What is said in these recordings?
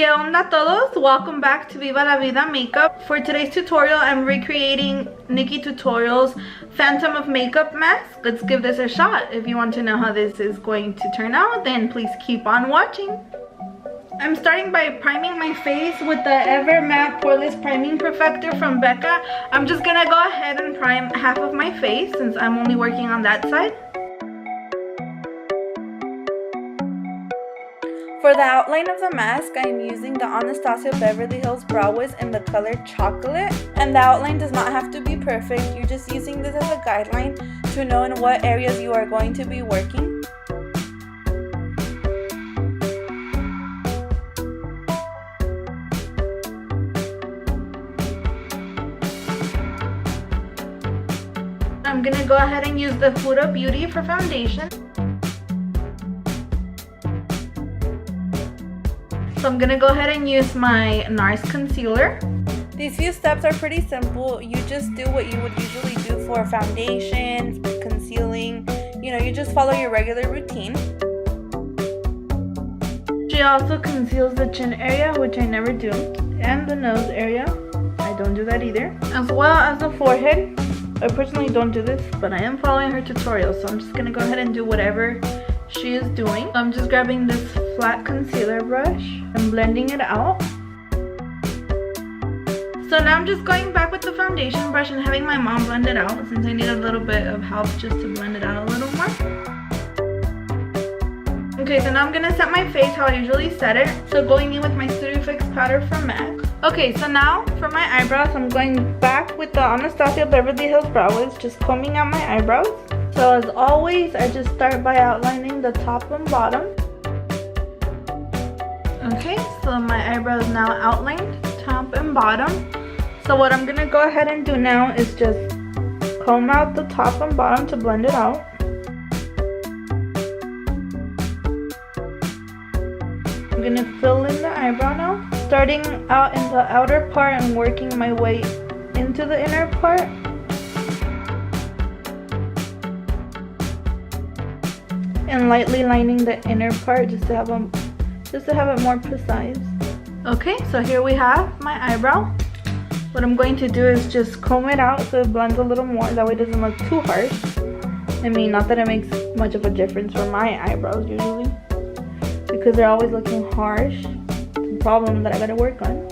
¿Qué onda todos? Welcome back to Viva la Vida Makeup. For today's tutorial, I'm recreating NIKKIETUTORIALS Phantom of Makeup mask. Let's give this a shot. If you want to know how this is going to turn out, then please keep on watching. I'm starting by priming my face with the Ever Matte Poreless Priming Perfector from Becca. I'm just gonna go ahead and prime half of my face since I'm only working on that side. For the outline of the mask, I'm using the Anastasia Beverly Hills Brow Wiz in the color Chocolate. And the outline does not have to be perfect. You're just using this as a guideline to know in what areas you are going to be working. I'm gonna go ahead and use the Hoola Beauty for foundation. So I'm gonna go ahead and use my NARS concealer. These few steps are pretty simple. You just do what you would usually do for foundation, concealing. You know, you just follow your regular routine. She also conceals the chin area, which I never do, and the nose area. I don't do that either. As well as the forehead. I personally don't do this, but I am following her tutorial, so I'm just gonna go ahead and do whatever she is doing. So I'm just grabbing this flat concealer brush and blending it out. So now I'm just going back with the foundation brush and having my mom blend it out since I need a little bit of help just to blend it out a little more. Okay, so now I'm gonna set my face how I usually set it. So going in with my Studio Fix powder from MAC. Okay, so now for my eyebrows, I'm going back with the Anastasia Beverly Hills Brow Wiz, just combing out my eyebrows. So as always, I just start by outlining the top and bottom. Okay, so my eyebrows now outlined, top and bottom. So what I'm gonna go ahead and do now is just comb out the top and bottom to blend it out. I'm gonna fill in the eyebrow now, starting out in the outer part and working my way into the inner part. And lightly lining the inner part just to have it more precise. Okay, so here we have my eyebrow. What I'm going to do is just comb it out so it blends a little more, that way it doesn't look too harsh. I mean, not that it makes much of a difference for my eyebrows usually, because they're always looking harsh. It's a problem that I gotta work on.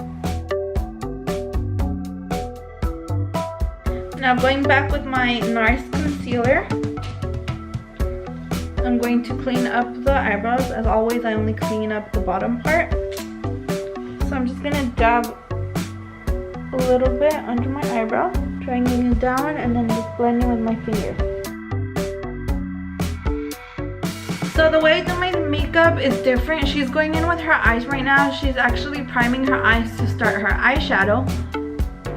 Now going back with my NARS concealer, I'm going to clean up the eyebrows. As always, I only clean up the bottom part. So I'm just gonna dab a little bit under my eyebrow, dragging it down and then just blending with my finger. So the way I do my makeup is different. She's going in with her eyes right now. She's actually priming her eyes to start her eyeshadow.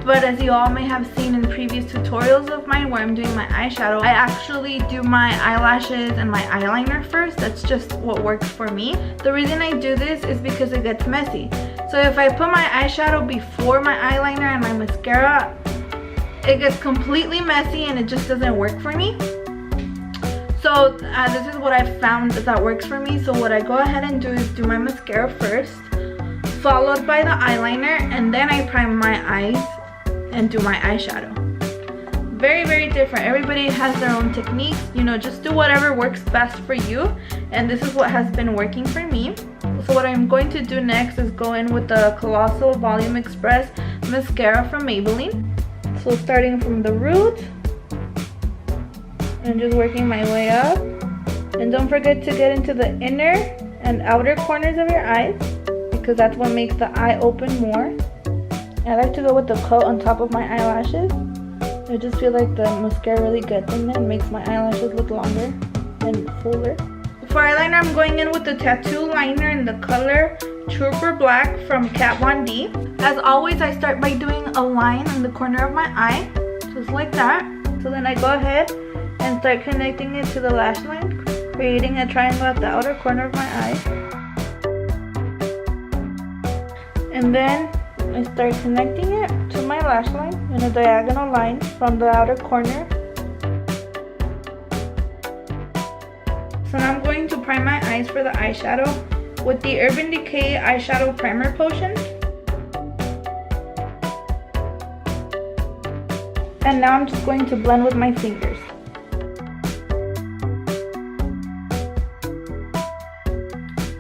But as you all may have seen in previous tutorials of mine where I'm doing my eyeshadow, I actually do my eyelashes and my eyeliner first. That's just what works for me. The reason I do this is because it gets messy. So if I put my eyeshadow before my eyeliner and my mascara, it gets completely messy and it just doesn't work for me. So this is what I found that works for me. So what I go ahead and do is do my mascara first, followed by the eyeliner, and then I prime my eyes and do my eyeshadow. Very, very different. Everybody has their own techniques. You know, just do whatever works best for you. And this is what has been working for me. So what I'm going to do next is go in with the Colossal Volume Express Mascara from Maybelline. So starting from the root and just working my way up. And don't forget to get into the inner and outer corners of your eyes, because that's what makes the eye open more. I like to go with the coat on top of my eyelashes. I just feel like the mascara really gets in there and makes my eyelashes look longer and fuller. For eyeliner, I'm going in with the Tattoo Liner in the color Trooper Black from Kat Von D. As always, I start by doing a line in the corner of my eye, just like that. So then I go ahead and start connecting it to the lash line, creating a triangle at the outer corner of my eye. And then I start connecting it to my lash line in a diagonal line from the outer corner. So now I'm going to prime my eyes for the eyeshadow. with the Urban Decay Eyeshadow Primer Potion. And now I'm just going to blend with my fingers.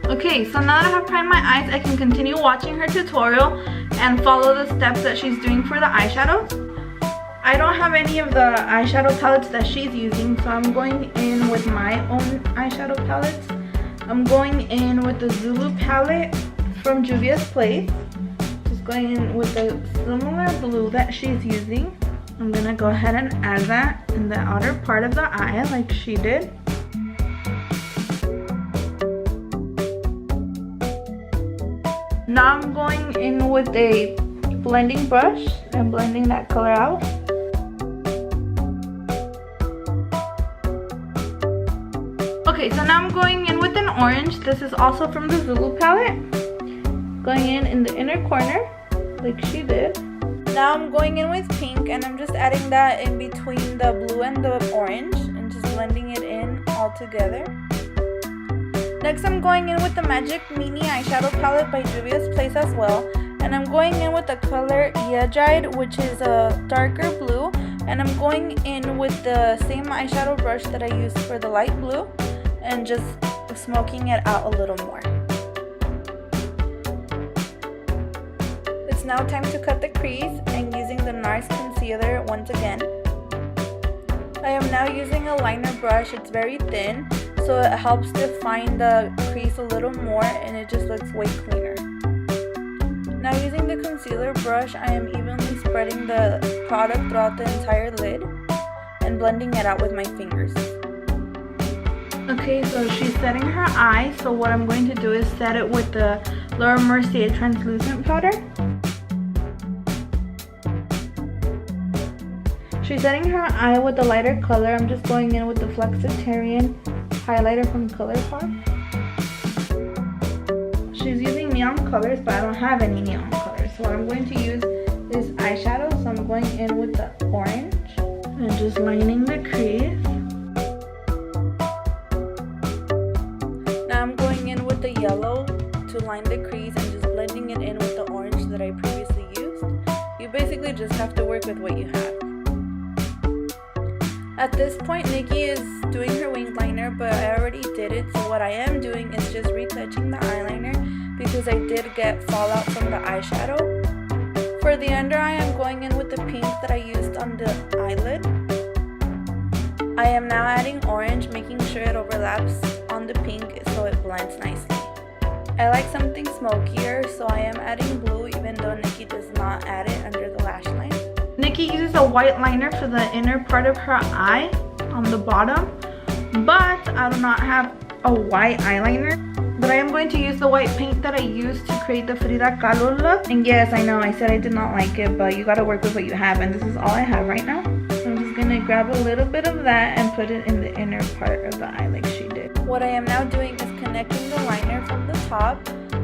Okay, so now that I have primed my eyes, I can continue watching her tutorial and follow the steps that she's doing for the eyeshadows. I don't have any of the eyeshadow palettes that she's using, so I'm going in with my own eyeshadow palettes. I'm going in with the Zulu palette from Juvia's Place. Just going in with the similar blue that she's using. I'm gonna go ahead and add that in the outer part of the eye like she did. Now I'm going in with a blending brush and blending that color out. Okay, so now I'm going in with an orange. This is also from the Zulu palette. Going in the inner corner like she did. Now I'm going in with pink and I'm just adding that in between the blue and the orange and just blending it in all together. Next I'm going in with the Magic Mini Eyeshadow Palette by Juvia's Place as well. And I'm going in with the color Yajide, which is a darker blue. And I'm going in with the same eyeshadow brush that I used for the light blue. And just smoking it out a little more. It's now time to cut the crease and using the NARS concealer once again. I am now using a liner brush. It's very thin, so it helps define the crease a little more and it just looks way cleaner. Now using the concealer brush, I am evenly spreading the product throughout the entire lid and blending it out with my fingers. Okay, so she's setting her eye, so what I'm going to do is set it with the Laura Mercier translucent powder. She's setting her eye with the lighter color. I'm just going in with the Flexitarian highlighter from Colossal. She's using neon colors, but I don't have any neon colors. So what I'm going to use is eyeshadow. So I'm going in with the orange and just lining the crease. Now I'm going in with the yellow to line the crease and just blending it in with the orange that I previously used. You basically just have to work with what you have. At this point, Nikki is doing her winged liner, but I already did it, so what I am doing is just retouching the eyeliner because I did get fallout from the eyeshadow. For the under eye, I'm going in with the pink that I used on the eyelid. I am now adding orange, making sure it overlaps on the pink so it blends nicely. I like something smokier, so I am adding blue even though Nikki does not add it under the lash line. Nikki uses a white liner for the inner part of her eye on the bottom, but I do not have a white eyeliner. But I am going to use the white paint that I used to create the Frida Kahlo look. And yes, I know I said I did not like it, but you gotta work with what you have, and this is all I have right now. So I'm just gonna grab a little bit of that and put it in the inner part of the eye like she did. What I am now doing is connecting the liner from the top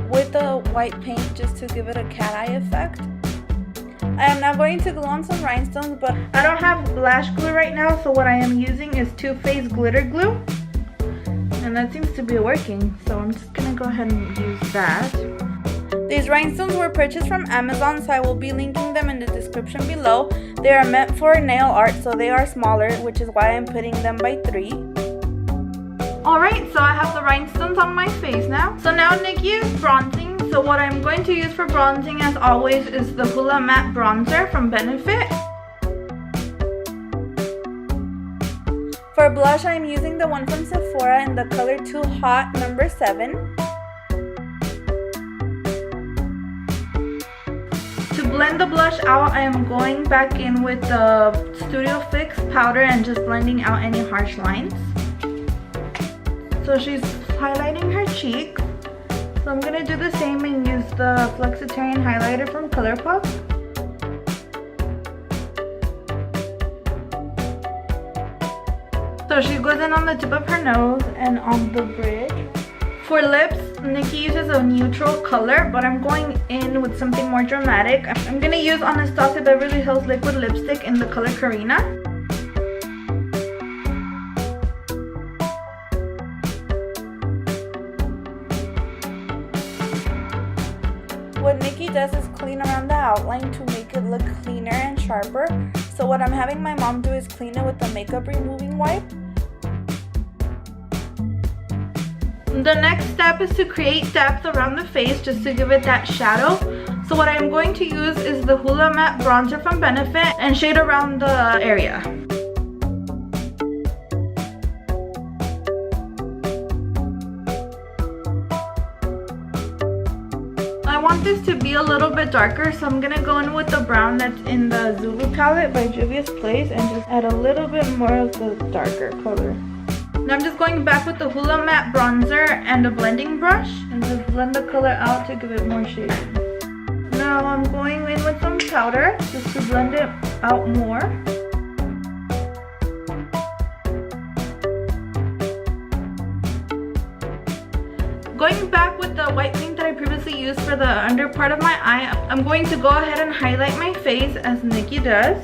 with the white paint just to give it a cat eye effect. I am now going to glue on some rhinestones, but I don't have lash glue right now, so what I am using is Too Faced glitter glue. And that seems to be working, so I'm just going to go ahead and use that. These rhinestones were purchased from Amazon, so I will be linking them in the description below. They are meant for nail art, so they are smaller, which is why I'm putting them by 3. Alright, so I have the rhinestones on my face now. So now Nikki is bronzing. So what I'm going to use for bronzing as always is the Hoola Matte Bronzer from Benefit. For blush, I'm using the one from Sephora in the color Too Hot number 7. To blend the blush out, I am going back in with the Studio Fix powder and just blending out any harsh lines. So she's highlighting her cheeks. So I'm going to do the same and use the Flexitarian highlighter from ColourPop. So she goes in on the tip of her nose and on the bridge. For lips, Nikki uses a neutral color, but I'm going in with something more dramatic. I'm going to use Anastasia Beverly Hills Liquid Lipstick in the color Carina. what Nikki does is clean around the outline to make it look cleaner and sharper. So what I'm having my mom do is clean it with the makeup removing wipe. The next step is to create depth around the face just to give it that shadow. So what I'm going to use is the Hoola Matte Bronzer from Benefit and shade around the area. I want this to be a little bit darker, so I'm gonna go in with the brown that's in the Zulu palette by Juvia's Place and just add a little bit more of the darker color. Now I'm just going back with the Hoola Matte Bronzer and a blending brush and just blend the color out to give it more shading. Now I'm going in with some powder just to blend it out more. Going back with the white paint that I previously used for the under part of my eye, I'm going to go ahead and highlight my face as Nikki does.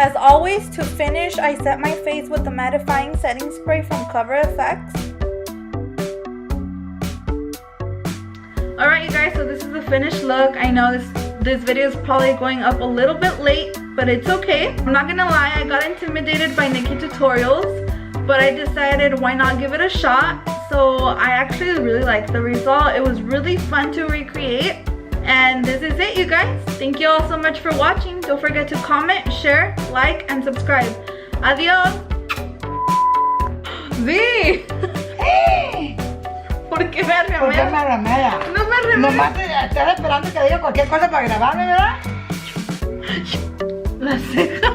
As always, to finish, I set my face with the mattifying setting spray from Cover FX. Alright you guys, so this is the finished look. I know this video is probably going up a little bit late, but it's okay. I'm not gonna lie, I got intimidated by NIKKIETutorials, but I decided why not give it a shot. So I actually really liked the result. It was really fun to recreate. And this is it, you guys. Thank you all so much for watching. Don't forget to comment, share, like, and subscribe. Adiós. Sí. ¿Por qué me remeda? ¿Por qué me remeda? No me remeda. Nomás estás esperando que diga cualquier cosa para grabarme, ¿verdad? La ceja.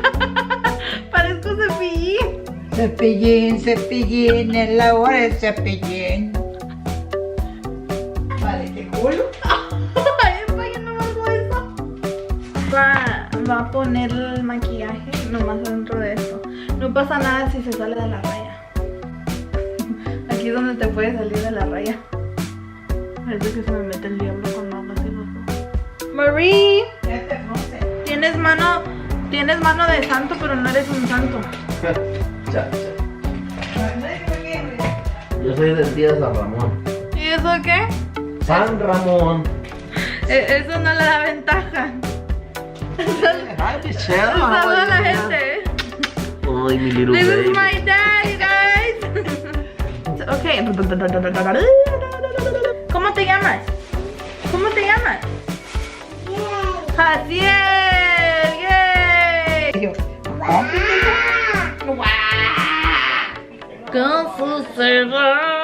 Parezco cepillín. Cepillín, cepillín, es la hora del cepillín. Vale, qué culo. Va a poner el maquillaje nomás dentro de esto. No pasa nada si se sale de la raya. Aquí es donde te puede salir de la raya. Parece que se me mete el diablo cuando hago así los ojos. Marie, tienes mano de santo, pero no eres un santo. Yo soy del día de San Ramón. ¿Y eso qué? San Ramón. Eso no le da ventaja. Saluda a la gente. Ay, mi little This baby. is my dad, you guys. Okay. ¿Cómo te llamas? ¿Cómo te llamas? Jaciel. Yay. Wow. Con su cerrar.